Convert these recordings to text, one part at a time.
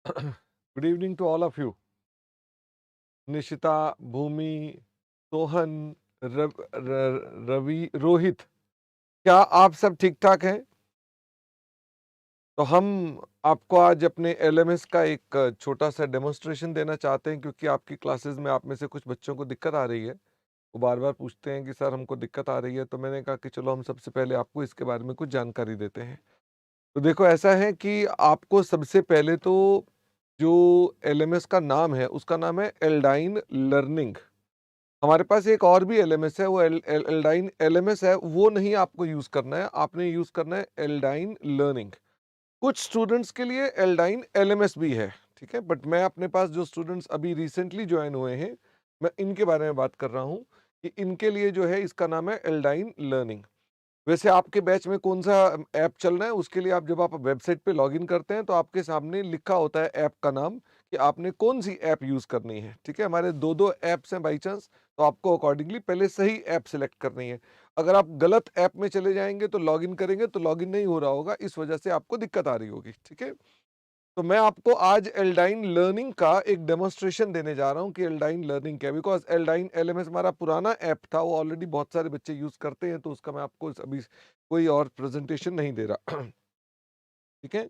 Good evening to all of you. Nishita, भूमि, सोहन, रवि, रोहित, क्या आप सब ठीक ठाक हैं? तो हम आपको आज अपने एलएमएस का एक छोटा सा डेमोन्स्ट्रेशन देना चाहते हैं, क्योंकि आपकी क्लासेस में आप में से कुछ बच्चों को दिक्कत आ रही है। वो बार बार पूछते हैं कि सर हमको दिक्कत आ रही है, तो मैंने कहा कि चलो हम सबसे पहले आपको इसके बारे में कुछ जानकारी देते हैं। तो देखो, ऐसा है कि आपको सबसे पहले तो जो एलएमएस का नाम है उसका नाम है एल्डाइन लर्निंग। हमारे पास एक और भी एलएमएस है, वो एल्डाइन एलएमएस है, वो नहीं आपको यूज करना है, आपने यूज करना है एल्डाइन लर्निंग। कुछ स्टूडेंट्स के लिए एल्डाइन एलएमएस भी है, ठीक है, बट मैं अपने पास जो स्टूडेंट्स अभी रिसेंटली ज्वाइन हुए हैं, मैं इनके बारे में बात कर रहा हूँ कि इनके लिए जो है इसका नाम है एल्डाइन लर्निंग। वैसे आपके बैच में कौन सा ऐप चल रहा है, उसके लिए आप जब आप वेबसाइट पे लॉगिन करते हैं तो आपके सामने लिखा होता है ऐप का नाम कि आपने कौन सी ऐप यूज करनी है। ठीक है, हमारे दो दो ऐप्स हैं बाई चांस, तो आपको अकॉर्डिंगली पहले सही ऐप सिलेक्ट करनी है। अगर आप गलत ऐप में चले जाएंगे तो लॉगिन करेंगे तो लॉगिन नहीं हो रहा होगा, इस वजह से आपको दिक्कत आ रही होगी। ठीक है, तो मैं आपको आज एल्डाइन लर्निंग का एक डेमोन्स्ट्रेशन देने जा रहा हूं कि एल्डाइन लर्निंग क्या है। बिकॉज एल्डाइन एलएमएस हमारा पुराना ऐप था, वो ऑलरेडी बहुत सारे बच्चे यूज करते हैं, तो उसका मैं आपको अभी कोई और प्रेजेंटेशन नहीं दे रहा। ठीक है,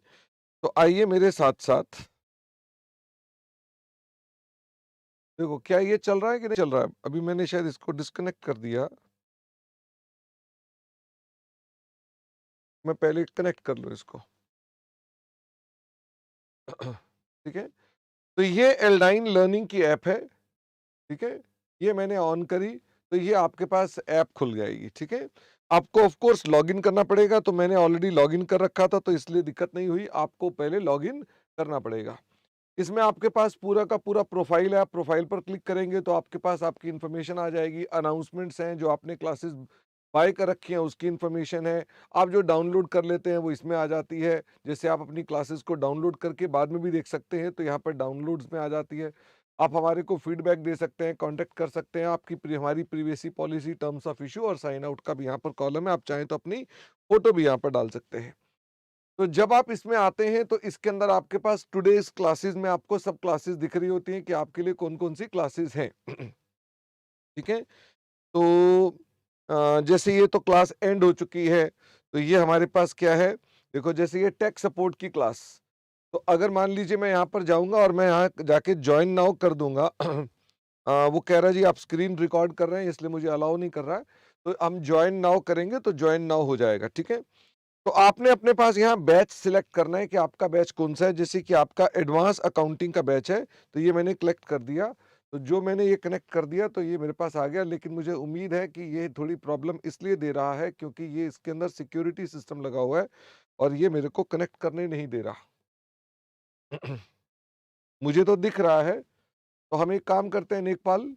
तो आइए मेरे साथ साथ। देखो, क्या ये चल रहा है कि नहीं चल रहा है? अभी मैंने शायद इसको डिस्कनेक्ट कर दिया, मैं पहले कनेक्ट कर लूँ इसको। ठीक है, तो ये एल्डाइन लर्निंग की ऐप है। ठीक है, ये मैंने ऑन करी तो ये आपके पास ऐप खुल जाएगी। ठीक है, आपको ऑफ कोर्स लॉगिन करना पड़ेगा, तो मैंने ऑलरेडी लॉगिन कर रखा था तो इसलिए दिक्कत नहीं हुई। आपको पहले लॉगिन करना पड़ेगा। इसमें आपके पास पूरा का पूरा प्रोफाइल है। आप प्रोफाइल पर क्लिक करेंगे तो आपके पास आपकी इन्फॉर्मेशन आ जाएगी। अनाउंसमेंट्स हैं, जो आपने क्लासेस बाय कर रखी हैं उसकी इन्फॉर्मेशन है। आप जो डाउनलोड कर लेते हैं वो इसमें आ जाती है। जैसे आप अपनी क्लासेस को डाउनलोड करके बाद में भी देख सकते हैं, तो यहाँ पर डाउनलोड्स में आ जाती है। आप हमारे को फीडबैक दे सकते हैं, कांटेक्ट कर सकते हैं। आपकी हमारी प्रीवियसी पॉलिसी, टर्म्स ऑफ इशू और साइन आउट का भी यहाँ पर कॉलम है। आप चाहें तो अपनी फोटो भी यहाँ पर डाल सकते हैं। तो जब आप इसमें आते हैं तो इसके अंदर आपके पास टुडेज क्लासेस में आपको सब क्लासेस दिख रही होती हैं कि आपके लिए कौन कौन सी क्लासेस हैं। ठीक है, तो जैसे ये तो क्लास एंड हो चुकी है, तो ये हमारे पास क्या है, देखो जैसे ये टेक सपोर्ट की क्लास। तो अगर मान लीजिए मैं यहाँ पर जाऊंगा और मैं यहाँ जाके ज्वाइन नाउ कर दूंगा। वो कह रहा है जी आप स्क्रीन रिकॉर्ड कर रहे हैं, इसलिए मुझे अलाउ नहीं कर रहा है। तो हम ज्वाइन नाउ करेंगे तो ज्वाइन नाउ हो जाएगा। ठीक है, तो आपने अपने पास यहाँ बैच सिलेक्ट करना है कि आपका बैच कौन सा है। जैसे कि आपका एडवांस अकाउंटिंग का बैच है, तो ये मैंने कलेक्ट कर दिया। तो जो मैंने ये कनेक्ट कर दिया तो ये मेरे पास आ गया, लेकिन मुझे उम्मीद है कि ये थोड़ी प्रॉब्लम इसलिए दे रहा है क्योंकि ये इसके अंदर सिक्योरिटी सिस्टम लगा हुआ है और ये मेरे को कनेक्ट करने नहीं दे रहा। मुझे तो दिख रहा है। तो हम एक काम करते हैं, नेकपाल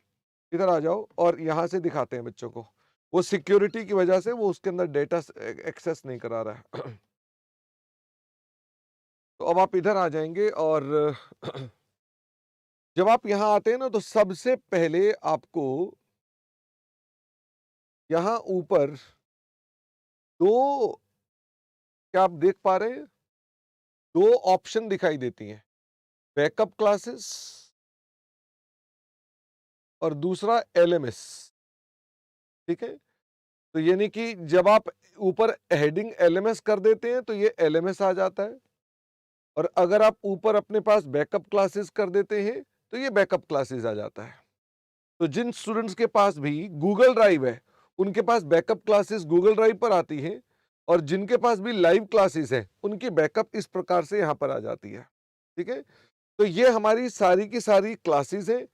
इधर आ जाओ और यहाँ से दिखाते हैं बच्चों को। वो सिक्योरिटी की वजह से वो उसके अंदर डेटा एक्सेस नहीं करा रहा है। तो अब आप इधर आ जाएंगे और जब आप यहाँ आते हैं ना तो सबसे पहले आपको यहाँ ऊपर दो, क्या आप देख पा रहे हैं, दो ऑप्शन दिखाई देती हैं, बैकअप क्लासेस और दूसरा एलएमएस। ठीक है, तो यानी कि जब आप ऊपर हेडिंग एलएमएस कर देते हैं तो ये एलएमएस आ जाता है, और अगर आप ऊपर अपने पास बैकअप क्लासेस कर देते हैं तो ये बैकअप क्लासेस आ जाता है। तो जिन स्टूडेंट्स के पास भी गूगल ड्राइव है उनके पास बैकअप क्लासेस गूगल ड्राइव पर आती हैं, और जिनके पास भी लाइव क्लासेस है उनकी बैकअप इस प्रकार से यहाँ पर आ जाती है। ठीक है, तो ये हमारी सारी की सारी क्लासेस हैं।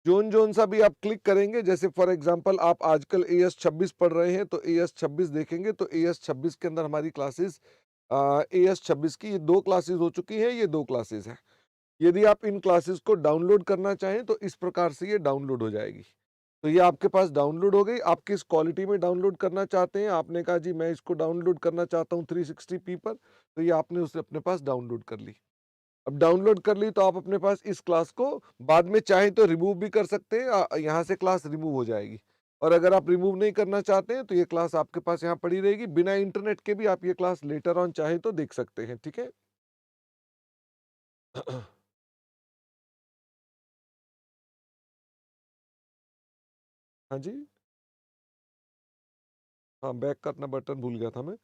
जोन जोन सा भी आप क्लिक करेंगे, जैसे फॉर एग्जांपल आप आजकल AS 26 पढ़ रहे हैं तो AS 26 देखेंगे तो AS 26 के अंदर हमारी क्लासेस, AS 26 की ये दो क्लासेस हो चुकी है, ये दो क्लासेस है। यदि आप इन क्लासेस को डाउनलोड करना चाहें तो इस प्रकार से ये डाउनलोड हो जाएगी। तो ये आपके पास डाउनलोड हो गई। आप किस क्वालिटी में डाउनलोड करना चाहते हैं, आपने कहा जी मैं इसको डाउनलोड करना चाहता हूँ 360p पर, तो ये आपने उसे अपने पास डाउनलोड कर ली। अब डाउनलोड कर ली तो आप अपने पास इस क्लास को बाद में चाहे तो रिमूव भी कर सकते हैं, यहाँ से क्लास रिमूव हो जाएगी। और अगर आप रिमूव नहीं करना चाहते हैं तो ये क्लास आपके पास यहाँ पड़ी रहेगी, बिना इंटरनेट के भी आप ये क्लास लेटर ऑन चाहे तो देख सकते हैं। ठीक है। हाँ जी, हाँ, बैक करना बटन भूल गया था मैं।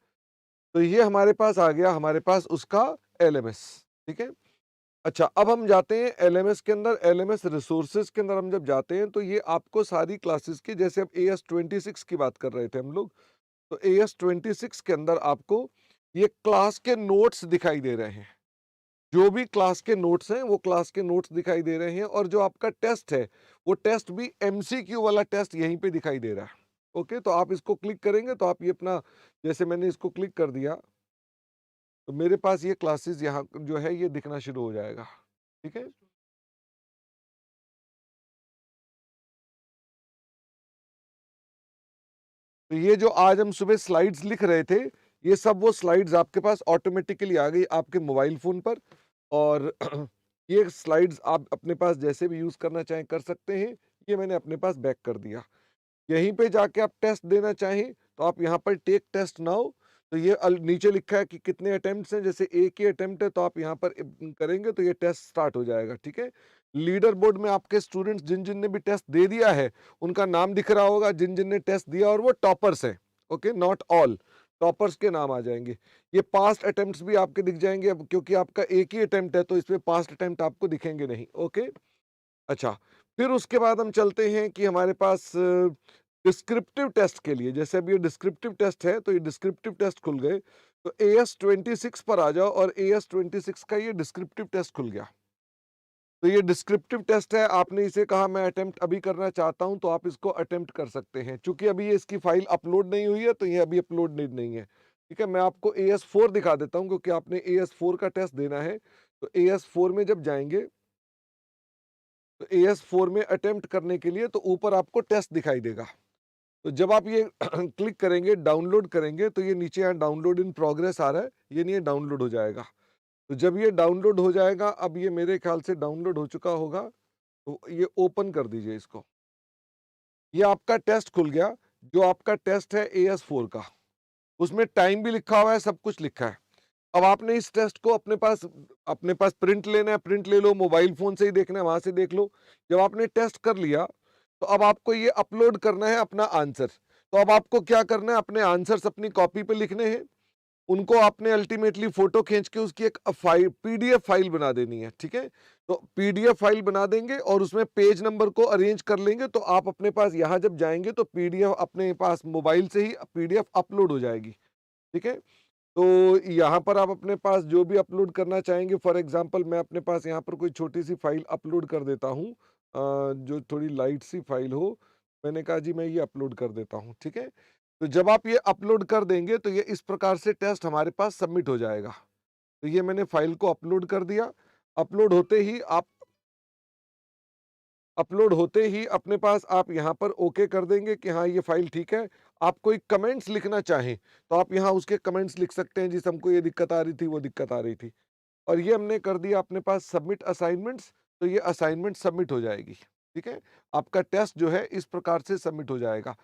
तो ये हमारे पास आ गया, हमारे पास उसका एलएमएस, ठीक है। अच्छा, अब हम जाते हैं एलएमएस के अंदर, एलएमएस रिसोर्सेज के अंदर हम जब जाते हैं तो ये आपको सारी क्लासेस की, जैसे अब AS26 की बात कर रहे थे हम लोग, तो AS26 के अंदर आपको ये क्लास के नोट्स दिखाई दे रहे हैं। जो भी क्लास के नोट्स हैं वो क्लास के नोट्स दिखाई दे रहे हैं, और जो आपका टेस्ट है वो टेस्ट भी MCQ वाला टेस्ट यहीं पे दिखाई दे रहा है। ओके, तो आप इसको क्लिक करेंगे तो आप ये अपना, जैसे मैंने इसको क्लिक कर दिया तो मेरे पास ये क्लासेस यहाँ जो है ये दिखना शुरू हो जाएगा, ठीक है। तो ये जो आज हम सुबह स्लाइड्स लिख रहे थे, ये सब वो स्लाइड्स आपके पास ऑटोमेटिकली आ गई आपके मोबाइल फोन पर, और ये स्लाइड्स आप अपने पास जैसे भी यूज करना चाहें कर सकते हैं। ये मैंने अपने पास बैक कर दिया। यहीं पे जाके आप टेस्ट देना चाहें तो आप यहाँ पर टेक टेस्ट नाउ, तो ये नीचे लिखा है कि कितने अटेम्प्ट्स हैं, जैसे एक ही अटेम्प्ट है तो आप यहाँ पर करेंगे तो ये टेस्ट स्टार्ट हो जाएगा, ठीक है। लीडर बोर्ड में आपके स्टूडेंट्स जिन जिन ने भी टेस्ट दे दिया है उनका नाम दिख रहा होगा, जिन जिन ने टेस्ट दिया और वो टॉपर्स हैं। ओके, नॉट ऑल, टॉपर्स के नाम आ जाएंगे। ये पास्ट अटेम्प्ट्स भी आपके दिख जाएंगे, अब क्योंकि आपका एक ही अटेम्प्ट है तो इसमें पास्ट अटेम्प्ट आपको दिखेंगे नहीं। ओके, अच्छा, फिर उसके बाद हम चलते हैं कि हमारे पास डिस्क्रिप्टिव टेस्ट के लिए, जैसे अब ये डिस्क्रिप्टिव टेस्ट है तो ये डिस्क्रिप्टिव टेस्ट खुल गए, तो AS26 पर आ जाओ और AS26 का ये डिस्क्रिप्टिव टेस्ट खुल गया। तो ये डिस्क्रिप्टिव टेस्ट है, आपने इसे कहा मैं अटेम्प्ट अभी करना चाहता हूं तो आप इसको अटेम्प्ट कर सकते हैं। चूंकि अभी ये इसकी फाइल अपलोड नहीं हुई है तो ये अभी अपलोड नहीं है, ठीक है। मैं आपको AS4 दिखा देता हूं क्योंकि आपने AS4 का टेस्ट देना है। तो AS4 में जब जाएंगे तो AS4 में अटेम्प्ट करने के लिए तो ऊपर आपको टेस्ट दिखाई देगा। तो जब आप ये क्लिक करेंगे, डाउनलोड करेंगे, तो ये नीचे यहाँ डाउनलोड इन प्रोग्रेस आ रहा है, ये नहीं है, डाउनलोड हो जाएगा। तो जब ये डाउनलोड हो जाएगा, अब ये मेरे ख्याल से डाउनलोड हो चुका होगा, तो ये ओपन कर दीजिए इसको। ये आपका टेस्ट खुल गया, जो आपका टेस्ट है AS4 का, उसमें टाइम भी लिखा हुआ है, सब कुछ लिखा है। अब आपने इस टेस्ट को अपने पास प्रिंट लेना है, प्रिंट ले लो, मोबाइल फोन से ही देखना है वहां से देख लो। जब आपने टेस्ट कर लिया तो अब आपको ये अपलोड करना है अपना आंसर। तो अब आपको क्या करना है, अपने आंसर्स अपनी कॉपी पे लिखने हैं, उनको आपने अल्टीमेटली फोटो खींच के उसकी एक फाइल, PDF फाइल बना देनी है, ठीक है। तो PDF फाइल बना देंगे और उसमें पेज नंबर को अरेंज कर लेंगे, तो आप अपने पास यहाँ जब जाएंगे तो PDF अपने पास मोबाइल से ही PDF अपलोड हो जाएगी, ठीक है। तो यहाँ पर आप अपने पास जो भी अपलोड करना चाहेंगे, फॉर एग्जांपल मैं अपने पास यहाँ पर कोई छोटी सी फाइल अपलोड कर देता हूँ, जो थोड़ी लाइट सी फाइल हो। मैंने कहा जी मैं ये अपलोड कर देता हूँ, ठीक है। तो जब आप ये अपलोड कर देंगे तो ये इस प्रकार से टेस्ट हमारे पास सबमिट हो जाएगा। तो ये मैंने फाइल को अपलोड कर दिया। अपलोड होते ही आप अपलोड होते ही अपने पास आप यहाँ पर ओके कर देंगे कि हाँ ये फाइल ठीक है। आप कोई कमेंट्स लिखना चाहें तो आप यहाँ उसके कमेंट्स लिख सकते हैं, जिस हमको ये दिक्कत आ रही थी वो दिक्कत आ रही थी, और ये हमने कर दिया अपने पास सबमिट असाइनमेंट्स। तो ये असाइनमेंट सबमिट हो जाएगी, ठीक है। आपका टेस्ट जो है इस प्रकार से सबमिट हो जाएगा।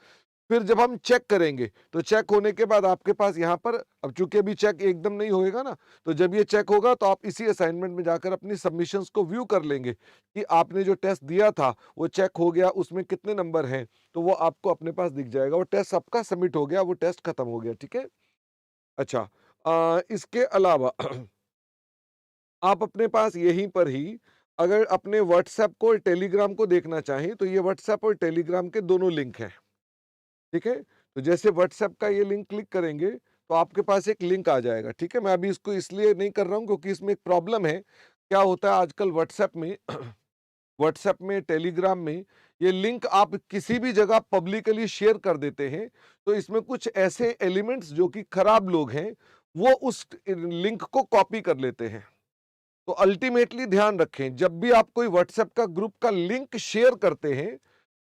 फिर जब हम चेक करेंगे तो चेक होने के बाद आपके पास यहाँ पर, अब चूंकि अभी चेक एकदम नहीं होएगा ना, तो जब ये चेक होगा तो आप इसी असाइनमेंट में जाकर अपनी सबमिशंस को व्यू कर लेंगे कि आपने जो टेस्ट दिया था वो चेक हो गया, उसमें कितने नंबर हैं, तो वो आपको अपने पास दिख जाएगा। वो टेस्ट सबका सबमिट हो गया, वो टेस्ट खत्म हो गया, ठीक है। अच्छा, इसके अलावा आप अपने पास यहीं पर ही अगर अपने व्हाट्सएप को और टेलीग्राम को देखना चाहें तो ये व्हाट्सएप और टेलीग्राम के दोनों लिंक हैं, ठीक है। तो जैसे व्हाट्सएप का ये लिंक क्लिक करेंगे तो आपके पास एक लिंक आ जाएगा, ठीक है। मैं अभी इसको इसलिए नहीं कर रहा हूं क्योंकि इसमें एक प्रॉब्लम है। क्या होता है आजकल व्हाट्सएप में व्हाट्सएप में, टेलीग्राम में ये लिंक आप किसी भी जगह पब्लिकली शेयर कर देते हैं, तो इसमें कुछ ऐसे एलिमेंट्स जो कि खराब लोग हैं वो उस लिंक को कॉपी कर लेते हैं। तो अल्टीमेटली ध्यान रखें, जब भी आप कोई व्हाट्सएप का ग्रुप का लिंक शेयर करते हैं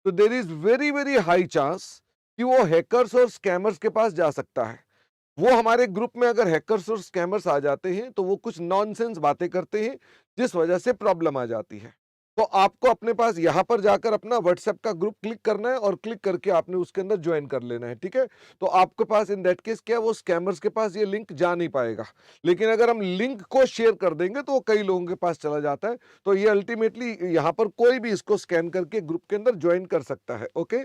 तो there is very very high chance कि वो हैकर्स और स्कैमर्स के पास जा सकता है। वो हमारे ग्रुप में अगर हैकर्स और स्कैमर्स आ जाते हैं तो वो कुछ नॉनसेंस बातें करते हैं, जिस वजह से प्रॉब्लम आ जाती है। तो आपको अपने पास यहां पर जाकर अपना व्हाट्सएप का ग्रुप क्लिक करना है और क्लिक करके आपने उसके अंदर ज्वाइन कर लेना है, ठीक है। तो आपके पास इन दैट केस क्या, वो स्कैमर्स के पास ये लिंक जा नहीं पाएगा। लेकिन अगर हम लिंक को शेयर कर देंगे तो वो कई लोगों के पास चला जाता है। तो ये अल्टीमेटली यहाँ पर कोई भी इसको स्कैन करके ग्रुप के अंदर ज्वाइन कर सकता है, ओके।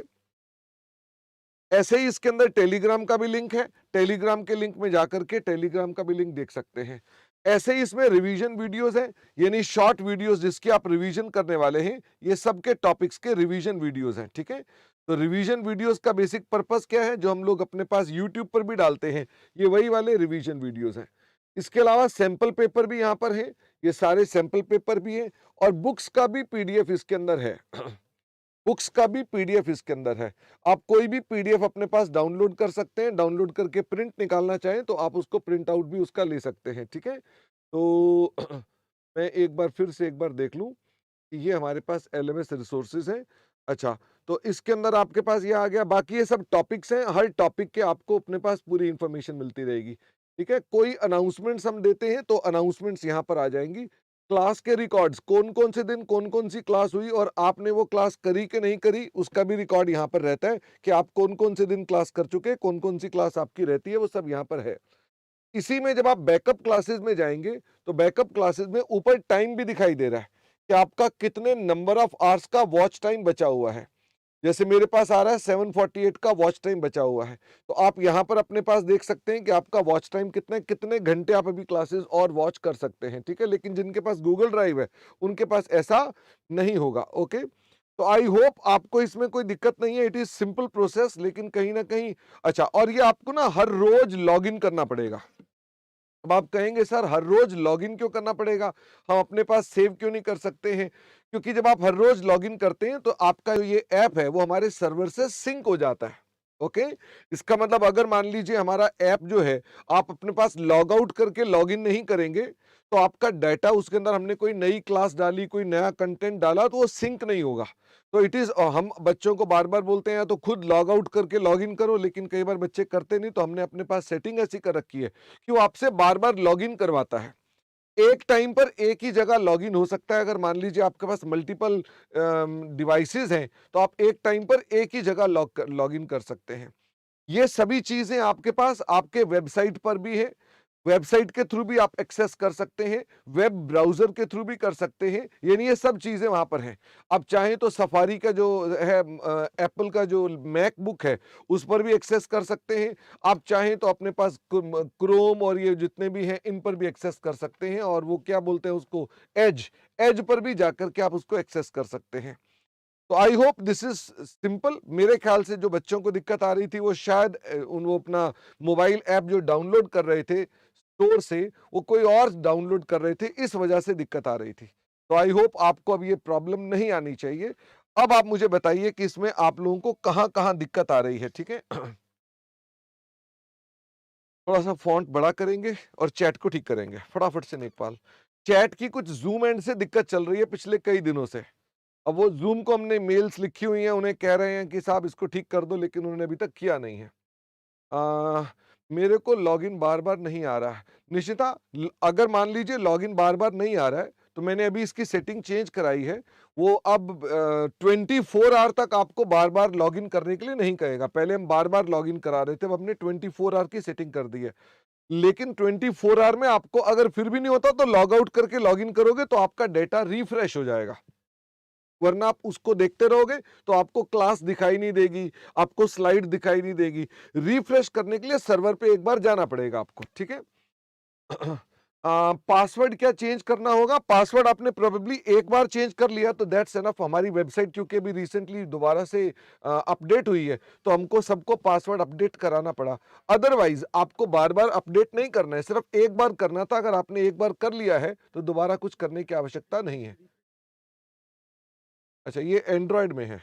ऐसे ही इसके अंदर टेलीग्राम का भी लिंक है, टेलीग्राम के लिंक में जाकर के टेलीग्राम का भी लिंक देख सकते हैं। ऐसे ही इसमें रिवीजन वीडियोस हैं, यानी शॉर्ट वीडियोस जिसकी आप रिवीजन करने वाले हैं, ये सब के टॉपिक्स के रिवीजन वीडियोस हैं, ठीक है। तो रिवीजन वीडियोस का बेसिक पर्पस क्या है, जो हम लोग अपने पास यूट्यूब पर भी डालते हैं, ये वही वाले रिवीजन वीडियोस हैं। इसके अलावा सैंपल पेपर भी यहाँ पर है, ये सारे सैंपल पेपर भी हैं, और बुक्स का भी पीडीएफ इसके अंदर है। बुक्स का भी पीडीएफ इसके अंदर है। आप कोई भी पीडीएफ अपने पास डाउनलोड कर सकते हैं, डाउनलोड करके प्रिंट निकालना चाहें तो आप उसको प्रिंट आउट भी उसका ले सकते हैं, ठीक है। तो मैं एक बार फिर से एक बार देख लूं कि ये हमारे पास एलएमएस रिसोर्सेज है। अच्छा, तो इसके अंदर आपके पास ये आ गया, बाकी ये सब टॉपिक्स हैं, हर टॉपिक के आपको अपने पास पूरी इंफॉर्मेशन मिलती रहेगी, ठीक है। कोई अनाउंसमेंट्स हम देते हैं तो अनाउंसमेंट्स यहाँ पर आ जाएंगी। क्लास के रिकॉर्ड्स, कौन कौन से दिन कौन कौन सी क्लास हुई और आपने वो क्लास करी कि नहीं करी, उसका भी रिकॉर्ड यहाँ पर रहता है कि आप कौन कौन से दिन क्लास कर चुके, कौन कौन सी क्लास आपकी रहती है, वो सब यहाँ पर है। इसी में जब आप बैकअप क्लासेस में जाएंगे तो बैकअप क्लासेस में ऊपर टाइम भी दिखाई दे रहा है कि आपका कितने नंबर ऑफ आवर्स का वॉच टाइम बचा हुआ है। जैसे मेरे पास आ रहा है 748 का वॉच टाइम बचा हुआ है, तो आप यहाँ पर अपने पास देख सकते हैं कि आपका वॉच टाइम कितने कितने घंटे आप अभी क्लासेस और वॉच कर सकते हैं, ठीक है। लेकिन जिनके पास गूगल ड्राइव है उनके पास ऐसा नहीं होगा, ओके। तो आई होप आपको इसमें कोई दिक्कत नहीं है, इट इज सिंपल प्रोसेस, लेकिन कहीं ना कहीं अच्छा, और ये आपको ना हर रोज लॉग इन करना पड़ेगा। अब आप कहेंगे सर हर रोज लॉगिन क्यों करना पड़ेगा, हम अपने पास सेव क्यों नहीं कर सकते हैं? क्योंकि जब आप हर रोज लॉगिन करते हैं तो आपका जो ये ऐप है वो हमारे सर्वर से सिंक हो जाता है, ओके। इसका मतलब अगर मान लीजिए हमारा ऐप जो है आप अपने पास लॉग आउट करके लॉगिन नहीं करेंगे तो आपका डाटा, उसके अंदर हमने कोई नई क्लास डाली, कोई नया कंटेंट डाला तो वो सिंक नहीं होगा। तो इट इज, हम बच्चों को बार बार बोलते हैं या तो खुद लॉग आउट करके लॉग इन करो, लेकिन कई बार बच्चे करते नहीं, तो हमने अपने पास सेटिंग ऐसी कर रखी है कि वो आपसे बार बार लॉग इन करवाता है। एक टाइम पर एक ही जगह लॉगिन हो सकता है। अगर मान लीजिए आपके पास मल्टीपल डिवाइसेस हैं तो आप एक टाइम पर एक ही जगह लॉगिन कर सकते हैं। ये सभी चीजें आपके पास आपके वेबसाइट पर भी है, वेबसाइट के थ्रू भी आप एक्सेस कर सकते हैं, वेब ब्राउजर के थ्रू भी कर सकते हैं, यानी ये सब चीजें वहां पर हैं। आप चाहें तो सफारी का जो है, एप्पल का जो मैकबुक है उस पर भी एक्सेस कर सकते हैं। आप चाहें तो अपने पास क्रोम और ये जितने भी हैं इन पर भी एक्सेस कर सकते हैं, और वो क्या बोलते हैं उसको, एज, एज पर भी जाकर के आप उसको एक्सेस कर सकते हैं। तो I hope this is simple. मेरे ख्याल से जो बच्चों को दिक्कत आ रही थी वो शायद वो अपना मोबाइल ऐप जो डाउनलोड कर रहे थे स्टोर से, वो कोई और डाउनलोड कर रहे थे, इस वजह से दिक्कत आ रही थी। तो आई होप आपको अब ये प्रॉब्लम नहीं आनी चाहिए। अब आप मुझे बताइए कि इसमें आप लोगों को कहां कहां दिक्कत आ रही है, ठीक है। थोड़ा सा फॉन्ट बड़ा करेंगे और चैट को ठीक करेंगे फटाफट से। नेपाल चैट की कुछ जूम एंड से दिक्कत चल रही है पिछले कई दिनों से। अब वो जूम को हमने मेल्स लिखी हुई हैं, उन्हें कह रहे हैं कि साहब इसको ठीक कर दो, लेकिन उन्होंने अभी तक किया नहीं है। आ, मेरे को लॉगिन बार बार नहीं आ रहा है। निशिता, अगर मान लीजिए लॉगिन बार बार नहीं आ रहा है तो मैंने अभी इसकी सेटिंग चेंज कराई है। वो अब 24 आवर तक आपको बार बार लॉगिन करने के लिए नहीं कहेगा। पहले हम बार बार लॉगिन करा रहे थे, अब हमने 24 आवर की सेटिंग कर दी है। लेकिन 24 आवर में आपको अगर फिर भी नहीं होता तो लॉग आउट करके लॉगिन करोगे तो आपका डेटा रिफ्रेश हो जाएगा, वरना आप उसको देखते रहोगे तो आपको क्लास दिखाई नहीं देगी, आपको स्लाइड दिखाई नहीं देगी। रिफ्रेश करने के लिए सर्वर पे एक बार जाना पड़ेगा आपको, ठीक है। पासवर्ड क्या चेंज करना होगा? पासवर्ड आपने प्रोबेबली एक बार चेंज कर लिया तो दैट्स एनफ। हमारी वेबसाइट क्योंकि अभी रिसेंटली दोबारा से अपडेट हुई है तो हमको सबको पासवर्ड अपडेट कराना पड़ा। अदरवाइज आपको बार बार अपडेट नहीं करना है, सिर्फ एक बार करना था। अगर आपने एक बार कर लिया है तो दोबारा कुछ करने की आवश्यकता नहीं है। अच्छा, ये एंड्रॉयड में है,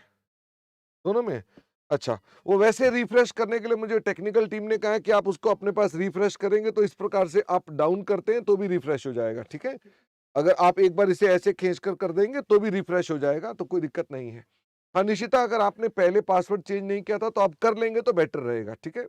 दोनों में? अच्छा, वो वैसे रिफ्रेश करने के लिए मुझे टेक्निकल टीम ने कहा है कि आप उसको अपने पास रिफ्रेश करेंगे तो इस प्रकार से आप डाउन करते हैं तो भी रिफ्रेश हो जाएगा, ठीक है। अगर आप एक बार इसे ऐसे खींच कर देंगे तो भी रिफ्रेश हो जाएगा, तो कोई दिक्कत नहीं है। हाँ निशिता, अगर आपने पहले पासवर्ड चेंज नहीं किया था तो आप कर लेंगे तो बेटर रहेगा, ठीक है।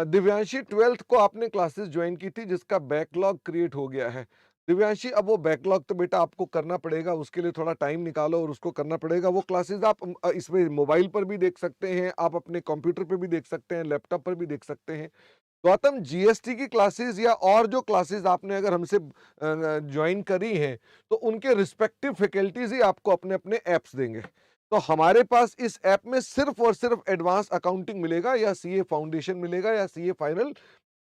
दिव्यांशी, 12th को आपने क्लासेस ज्वाइन की थी जिसका बैकलॉग क्रिएट हो गया है। दिव्यांशी, अब वो बैकलॉग तो बेटा आपको करना पड़ेगा, उसके लिए थोड़ा टाइम निकालो और उसको करना पड़ेगा। वो क्लासेस आप इसमें मोबाइल पर भी देख सकते हैं, आप अपने कंप्यूटर पर भी देख सकते हैं, लैपटॉप पर भी देख सकते हैं। गौतम, जीएसटी की क्लासेस या और जो क्लासेस आपने अगर हमसे ज्वाइन करी हैं तो उनके रिस्पेक्टिव फैकल्टीज ही आपको अपने अपने ऐप्स देंगे। तो हमारे पास इस ऐप में सिर्फ और सिर्फ एडवांस अकाउंटिंग मिलेगा, या सीए फाउंडेशन मिलेगा, या सीए फाइनल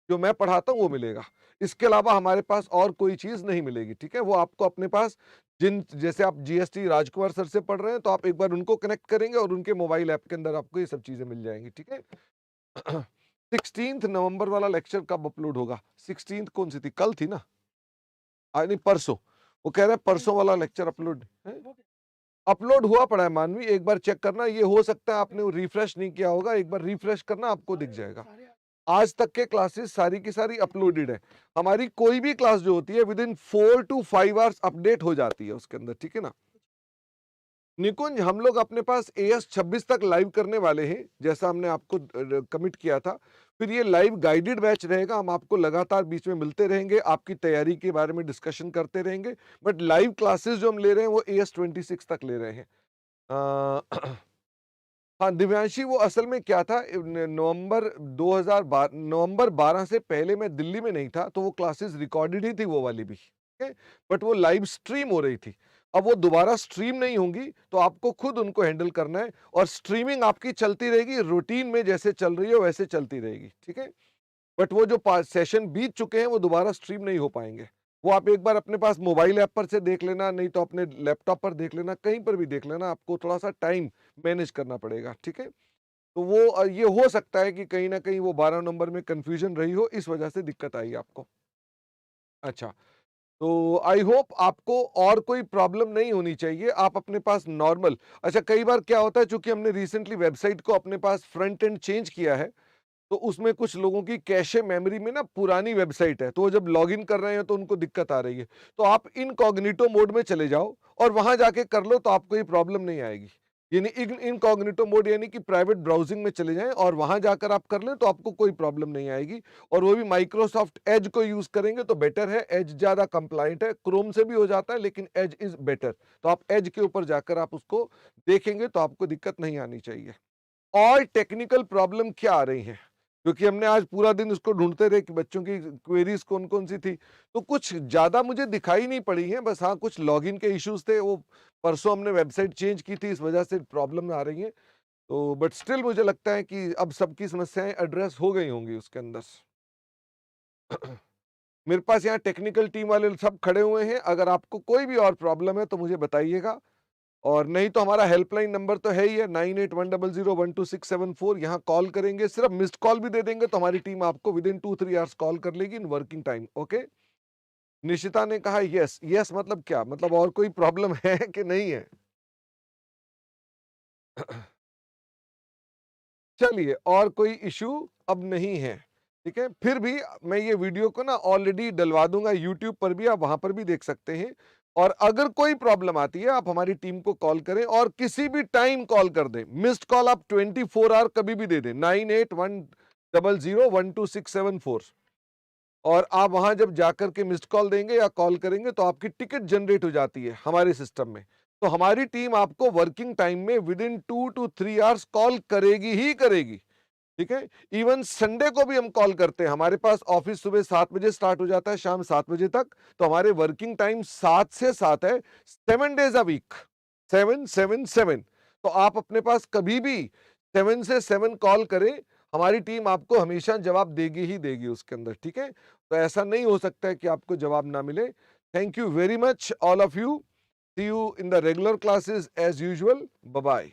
जो मैं पढ़ाता हूं वो मिलेगा। इसके अलावा हमारे पास और कोई चीज नहीं मिलेगी, ठीक है। वो आपको अपने पास जिन, जैसे आप जीएसटी राजकुमार सर से पढ़ रहे हैं तो आप एक बार उनको कनेक्ट करेंगे और उनके मोबाइल ऐप के अंदर आपको ये सब चीजें मिल जाएंगी, ठीक है। 16 नवंबर वाला लेक्चर कब अपलोड होगा? 16 कौन सी थी, कल थी ना? आज नहीं, परसों। वो कह रहा है परसों वाला लेक्चर अपलोड है। अपलोड हुआ पड़ा है मानवी, एक बार चेक करना। ये हो सकता है आपने रिफ्रेश नहीं किया होगा, एक बार रिफ्रेश करना, आपको दिख जाएगा। आज तक के क्लासेस सारी की सारी अपलोडेड है। हमारी कोई भी क्लास जो होती है with in 4 to 5 hours update हो जाती है उसके अंदर, ठीक है ना। निकुंज, हम लोग अपने पास AS 26 तक लाइव करने वाले हैं, जैसा हमने आपको कमिट किया था। फिर ये लाइव गाइडेड बैच रहेगा, हम आपको लगातार बीच में मिलते रहेंगे, आपकी तैयारी के बारे में डिस्कशन करते रहेंगे। बट लाइव क्लासेस जो हम ले रहे हैं वो AS 26 तक ले रहे हैं। हाँ, दिव्यांशी, वो असल में क्या था, नवंबर 12 से पहले मैं दिल्ली में नहीं था, तो वो क्लासेस रिकॉर्डेड ही थी, वो वाली भी, ठीक है। बट वो लाइव स्ट्रीम हो रही थी। अब वो दोबारा स्ट्रीम नहीं होंगी, तो आपको खुद उनको हैंडल करना है, और स्ट्रीमिंग आपकी चलती रहेगी रूटीन में, जैसे चल रही है वैसे चलती रहेगी, ठीक है। बट वो जो सेशन बीत चुके हैं वो दोबारा स्ट्रीम नहीं हो पाएंगे। वो आप एक बार अपने पास मोबाइल ऐप पर से देख लेना, नहीं तो अपने लैपटॉप पर देख लेना, कहीं पर भी देख लेना। आपको थोड़ा सा टाइम मैनेज करना पड़ेगा, ठीक है। तो वो ये हो सकता है कि कहीं ना कहीं वो 12 नंबर में कंफ्यूजन रही हो, इस वजह से दिक्कत आई आपको। अच्छा, तो आई होप आपको और कोई प्रॉब्लम नहीं होनी चाहिए, आप अपने पास नॉर्मल। अच्छा, कई बार क्या होता है, चूंकि हमने रिसेंटली वेबसाइट को अपने पास फ्रंट एंड चेंज किया है, तो उसमें कुछ लोगों की कैशे मेमोरी में ना पुरानी वेबसाइट है, तो वो जब लॉगिन कर रहे हैं तो उनको दिक्कत आ रही है। तो आप इनकॉग्निटो मोड में चले जाओ और वहां जाके कर लो, तो आपको ये प्रॉब्लम नहीं आएगी। यानी इनकॉग्निटो मोड यानी कि प्राइवेट ब्राउजिंग में चले जाएं और वहां जाकर आप कर लें, तो आपको कोई प्रॉब्लम नहीं आएगी। और वो भी माइक्रोसॉफ्ट एज को यूज करेंगे तो बेटर है। एज ज्यादा कंप्लाइंट है, क्रोम से भी हो जाता है लेकिन एज इज बेटर। तो आप एज के ऊपर जाकर आप उसको देखेंगे तो आपको दिक्कत नहीं आनी चाहिए। और टेक्निकल प्रॉब्लम क्या आ रही है, क्योंकि हमने आज पूरा दिन उसको ढूंढते रहे कि बच्चों की क्वेरीज कौन कौन सी थी, तो कुछ ज्यादा मुझे दिखाई नहीं पड़ी है। बस हाँ, कुछ लॉगिन के इश्यूज थे, वो परसों हमने वेबसाइट चेंज की थी, इस वजह से प्रॉब्लम आ रही है। तो बट स्टिल मुझे लगता है कि अब सबकी समस्याएं एड्रेस हो गई होंगी उसके अंदर। मेरे पास यहाँ टेक्निकल टीम वाले सब खड़े हुए हैं, अगर आपको कोई भी और प्रॉब्लम है तो मुझे बताइएगा। और नहीं तो हमारा हेल्पलाइन नंबर तो है ही है, 9810012674। यहाँ कॉल करेंगे, सिर्फ मिस्ड कॉल भी दे देंगे तो हमारी टीम आपको विद इन 2-3 आवर्स कॉल कर लेगी in working time. Okay. Nishita ने कहा यस। यस मतलब क्या, मतलब और कोई प्रॉब्लम है कि नहीं है? चलिए, और कोई इशू अब नहीं है, ठीक है। फिर भी मैं ये वीडियो को ना ऑलरेडी डलवा दूंगा यूट्यूब पर भी, आप वहां पर भी देख सकते हैं। और अगर कोई प्रॉब्लम आती है, आप हमारी टीम को कॉल करें, और किसी भी टाइम कॉल कर दें। मिस्ड कॉल आप 24 आवर कभी भी दे दें, 9810012674। और आप वहां जब जाकर के मिस्ड कॉल देंगे या कॉल करेंगे तो आपकी टिकट जनरेट हो जाती है हमारे सिस्टम में। तो हमारी टीम आपको वर्किंग टाइम में with in 2 to 3 hours call करेगी ही करेगी, ठीक है। इवन संडे को भी हम कॉल करते हैं। हमारे पास ऑफिस सुबह 7 बजे स्टार्ट हो जाता है, शाम 7 बजे तक। तो हमारे वर्किंग टाइम 7 से 7 है, 7 days अ वीक, 7 7 7। तो आप अपने पास कभी भी 7 से 7 कॉल करें, हमारी टीम आपको हमेशा जवाब देगी ही देगी उसके अंदर, ठीक है। तो ऐसा नहीं हो सकता है कि आपको जवाब ना मिले। Thank you very much all of you. See you in the regular classes as usual. Bye bye.